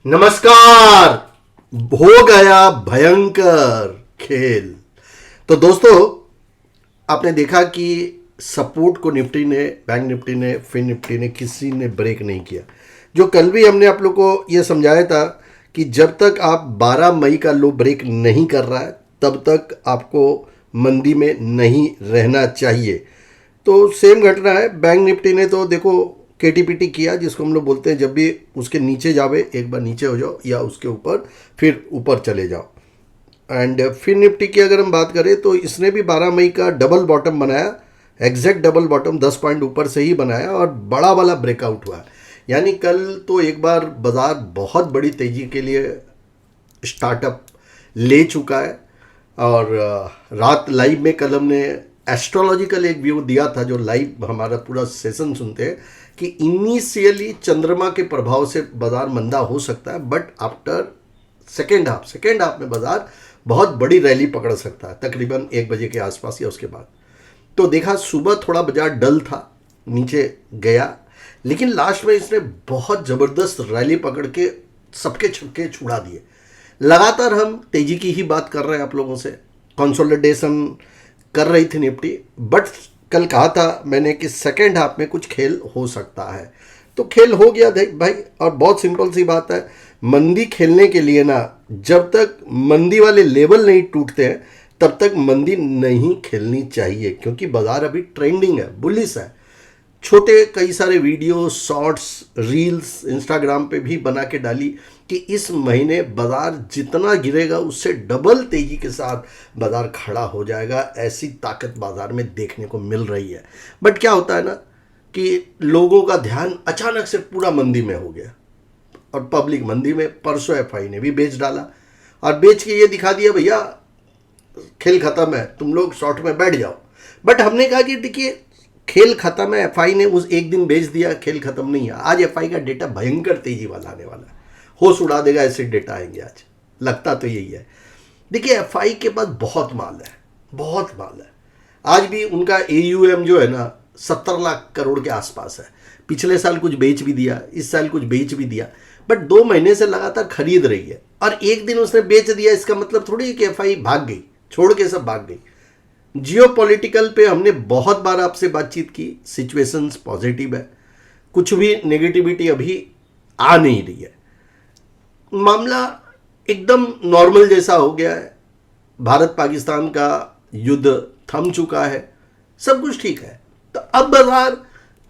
नमस्कार। हो गया भयंकर खेल। तो दोस्तों, आपने देखा कि सपोर्ट को निफ्टी ने, बैंक निफ्टी ने, फिन निफ्टी ने, किसी ने ब्रेक नहीं किया। जो कल भी हमने आप लोग को यह समझाया था कि जब तक आप 12 मई का लो ब्रेक नहीं कर रहा है तब तक आपको मंदी में नहीं रहना चाहिए। तो सेम घटना है। बैंक निफ्टी ने तो देखो केटीपीटी किया, जिसको हम लोग बोलते हैं जब भी उसके नीचे जावे एक बार नीचे हो जाओ या उसके ऊपर फिर ऊपर चले जाओ। एंड फिर निफ्टी की अगर हम बात करें तो इसने भी 12 मई का डबल बॉटम बनाया, एग्जैक्ट डबल बॉटम 10 पॉइंट ऊपर से ही बनाया और बड़ा वाला ब्रेकआउट हुआ। यानी कल तो एक बार बाजार बहुत बड़ी तेजी के लिए स्टार्टअप ले चुका है। और रात लाइव में कल हमने एस्ट्रोलॉजिकल एक व्यू दिया था, जो लाइव हमारा पूरा सेशन सुनते हैं, कि इनिशियली चंद्रमा के प्रभाव से बाजार मंदा हो सकता है, बट आफ्टर सेकेंड हाफ में बाजार बहुत बड़ी रैली पकड़ सकता है, तकरीबन 1 बजे के आसपास या उसके बाद। तो देखा सुबह थोड़ा बाजार डल था, नीचे गया, लेकिन लास्ट में इसने बहुत ज़बरदस्त रैली पकड़ के सबके छक्के छुड़ा दिए। लगातार हम तेजी की ही बात कर रहे हैं आप लोगों से, कंसोलिडेशन कर रही थी निफ्टी, बट कल कहा था मैंने कि सेकेंड हाफ में कुछ खेल हो सकता है। तो खेल हो गया देख भाई। और बहुत सिंपल सी बात है, मंदी खेलने के लिए ना, जब तक मंदी वाले लेवल नहीं टूटते हैं तब तक मंदी नहीं खेलनी चाहिए, क्योंकि बाजार अभी ट्रेंडिंग है, बुलिश है। छोटे कई सारे वीडियो, शॉर्ट्स, रील्स इंस्टाग्राम पे भी बना के डाली कि इस महीने बाजार जितना गिरेगा उससे डबल तेजी के साथ बाजार खड़ा हो जाएगा। ऐसी ताकत बाजार में देखने को मिल रही है। बट क्या होता है ना कि लोगों का ध्यान अचानक से पूरा मंदी में हो गया और पब्लिक मंदी में। परसों एफआई ने भी बेच डाला और बेच के ये दिखा दिया भैया खेल खत्म है, तुम लोग शॉर्ट में बैठ जाओ। बट हमने कहा कि देखिए खेल खत्म है, एफआई ने उस एक दिन बेच दिया, खेल खत्म नहीं है। आज एफआई का डेटा भयंकर तेजी वाला आने वाला है, होश उड़ा देगा ऐसे डेटा आएंगे आज, लगता तो यही है। देखिए एफआई के पास बहुत माल है, बहुत माल है। आज भी उनका एयूएम जो है ना 70 लाख करोड़ के आसपास है। पिछले साल कुछ बेच भी दिया, इस साल कुछ बेच भी दिया, बट 2 महीने से लगातार खरीद रही है। और एक दिन उसने बेच दिया इसका मतलब थोड़ी है कि एफआई भाग गई, छोड़ के सब भाग गई। जियोपॉलिटिकल पे हमने बहुत बार आपसे बातचीत की, सिचुएशंस पॉजिटिव है, कुछ भी नेगेटिविटी अभी आ नहीं रही है, मामला एकदम नॉर्मल जैसा हो गया है। भारत पाकिस्तान का युद्ध थम चुका है, सब कुछ ठीक है। तो अब बाजार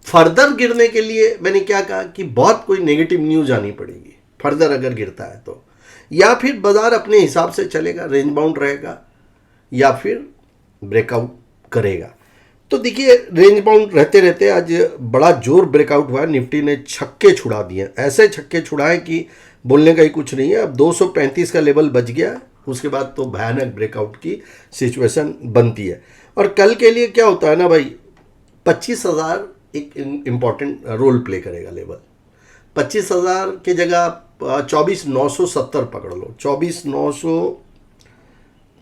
फर्दर गिरने के लिए मैंने क्या कहा कि बहुत कोई नेगेटिव न्यूज आनी पड़ेगी फर्दर अगर गिरता है तो, या फिर बाजार अपने हिसाब से चलेगा, रेंज बाउंड रहेगा, या फिर ब्रेकआउट करेगा। तो देखिए रेंज बाउंड रहते रहते आज बड़ा जोर ब्रेकआउट हुआ है। निफ्टी ने छक्के छुड़ा दिए, ऐसे छक्के छुड़ाए कि बोलने का ही कुछ नहीं है। अब 235 का लेवल बच गया, उसके बाद तो भयानक ब्रेकआउट की सिचुएशन बनती है। और कल के लिए क्या होता है ना भाई, 25,000 एक इम्पॉर्टेंट रोल प्ले करेगा लेवल। 25,000 की जगह 24,970 पकड़ लो, 24,900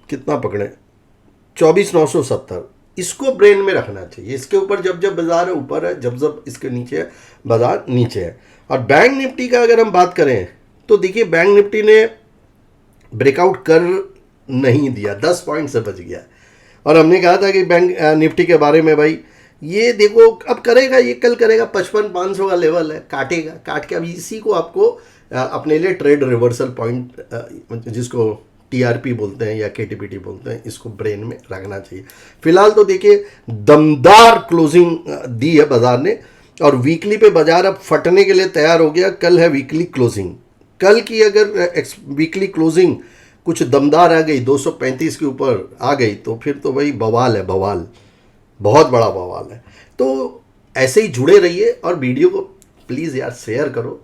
कितना पकड़े, 24,970, इसको ब्रेन में रखना चाहिए। इसके ऊपर जब जब बाजार ऊपर है, जब जब इसके नीचे है बाजार नीचे है। और बैंक निफ्टी का अगर हम बात करें तो देखिए बैंक निफ्टी ने ब्रेकआउट कर नहीं दिया, 10 पॉइंट से बच गया। और हमने कहा था कि बैंक निफ्टी के बारे में भाई ये देखो अब करेगा, ये कल करेगा, 55,500 का लेवल है, काटेगा, काट के अब इसी को आपको अपने लिए ट्रेड रिवर्सल पॉइंट, जिसको टीआरपी बोलते हैं या केटीपीटी बोलते हैं, इसको ब्रेन में रखना चाहिए। फिलहाल तो देखिए दमदार क्लोजिंग दी है बाजार ने, और वीकली पे बाजार अब फटने के लिए तैयार हो गया। कल है वीकली क्लोजिंग, कल की अगर वीकली क्लोजिंग कुछ दमदार आ गई, 235 के ऊपर आ गई, तो फिर तो भाई बवाल है, बवाल, बहुत बड़ा बवाल है। तो ऐसे ही जुड़े रहिए और वीडियो को प्लीज़ यार शेयर करो।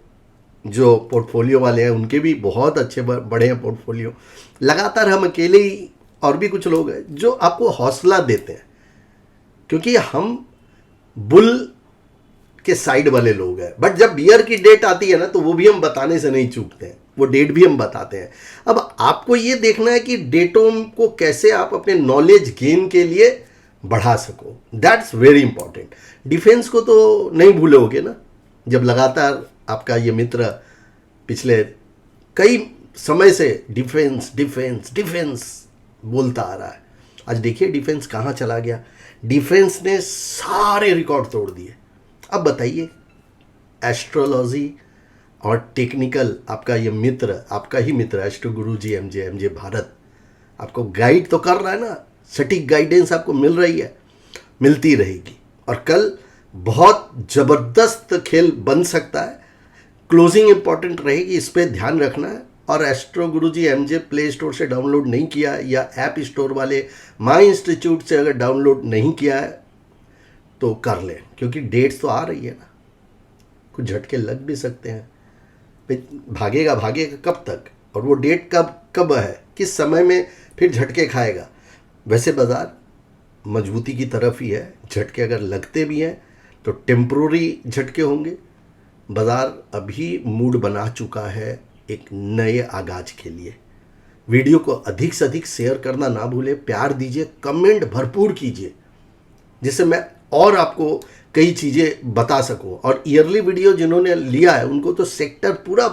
जो पोर्टफोलियो वाले हैं उनके भी बहुत अच्छे बड़े हैं पोर्टफोलियो। लगातार हम अकेले ही, और भी कुछ लोग हैं जो आपको हौसला देते हैं, क्योंकि हम बुल के साइड वाले लोग हैं। बट जब बियर की डेट आती है ना तो वो भी हम बताने से नहीं चूकते हैं, वो डेट भी हम बताते हैं। अब आपको ये देखना है कि डेटों को कैसे आप अपने नॉलेज गेन के लिए बढ़ा सको, दैट्स वेरी इंपॉर्टेंट। डिफेंस को तो नहीं भूलोगे ना, जब लगातार आपका ये मित्र पिछले कई समय से डिफेंस डिफेंस डिफेंस बोलता आ रहा है। आज देखिए डिफेंस कहाँ चला गया। डिफेंस ने सारे रिकॉर्ड तोड़ दिए। अब बताइए, एस्ट्रोलॉजी और टेक्निकल आपका ये मित्र, आपका ही मित्र एस्ट्रो गुरु जी एमजे भारत आपको गाइड तो कर रहा है ना, सटीक गाइडेंस आपको मिल रही है, मिलती रहेगी। और कल बहुत ज़बरदस्त खेल बन सकता है। क्लोजिंग इंपॉर्टेंट रहेगी, इस पर ध्यान रखना है। और एस्ट्रो गुरुजी एमजे प्ले स्टोर से डाउनलोड नहीं किया या ऐप स्टोर वाले माई इंस्टीट्यूट से अगर डाउनलोड नहीं किया है तो कर लें, क्योंकि डेट्स तो आ रही है ना, कुछ झटके लग भी सकते हैं। भागेगा कब तक, और वो डेट कब है, किस समय में फिर झटके खाएगा। वैसे बाजार मजबूती की तरफ ही है। झटके अगर लगते भी हैं तो टेम्प्रोरी झटके होंगे। बाजार अभी मूड बना चुका है एक नए आगाज के लिए। वीडियो को अधिक से अधिक शेयर करना ना भूलें, प्यार दीजिए, कमेंट भरपूर कीजिए, जिससे मैं और आपको कई चीज़ें बता सकूं। और ईयरली वीडियो जिन्होंने लिया है उनको तो सेक्टर पूरा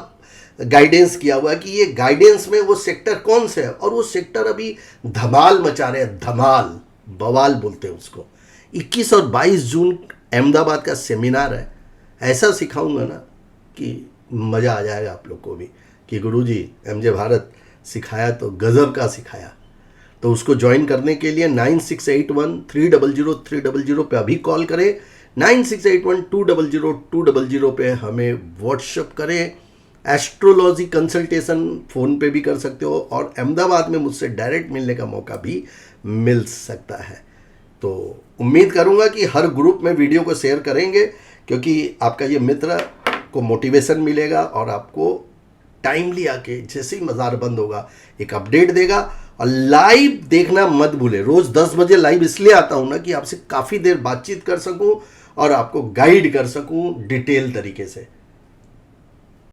गाइडेंस किया हुआ है कि ये गाइडेंस में वो सेक्टर कौन से है, और वो सेक्टर अभी धमाल मचा रहे हैं, धमाल, बवाल बोलते हैं उसको। 21 और 22 जून अहमदाबाद का सेमिनार है। ऐसा सिखाऊंगा ना कि मज़ा आ जाएगा आप लोग को भी, कि गुरुजी एमजे भारत सिखाया तो गज़ब का सिखाया। तो उसको ज्वाइन करने के लिए 9681300300 पे अभी कॉल करें, 9681200200 पे हमें व्हाट्सएप करें। एस्ट्रोलॉजी कंसल्टेशन फ़ोन पे भी कर सकते हो, और अहमदाबाद में मुझसे डायरेक्ट मिलने का मौका भी मिल सकता है। तो उम्मीद करूंगा कि हर ग्रुप में वीडियो को शेयर करेंगे, क्योंकि आपका ये मित्र को मोटिवेशन मिलेगा और आपको टाइमली आके जैसे ही मज़ार बंद होगा एक अपडेट देगा। और लाइव देखना मत भूले। रोज़ 10 बजे लाइव इसलिए आता हूँ ना कि आपसे काफ़ी देर बातचीत कर सकूँ और आपको गाइड कर सकूँ डिटेल तरीके से।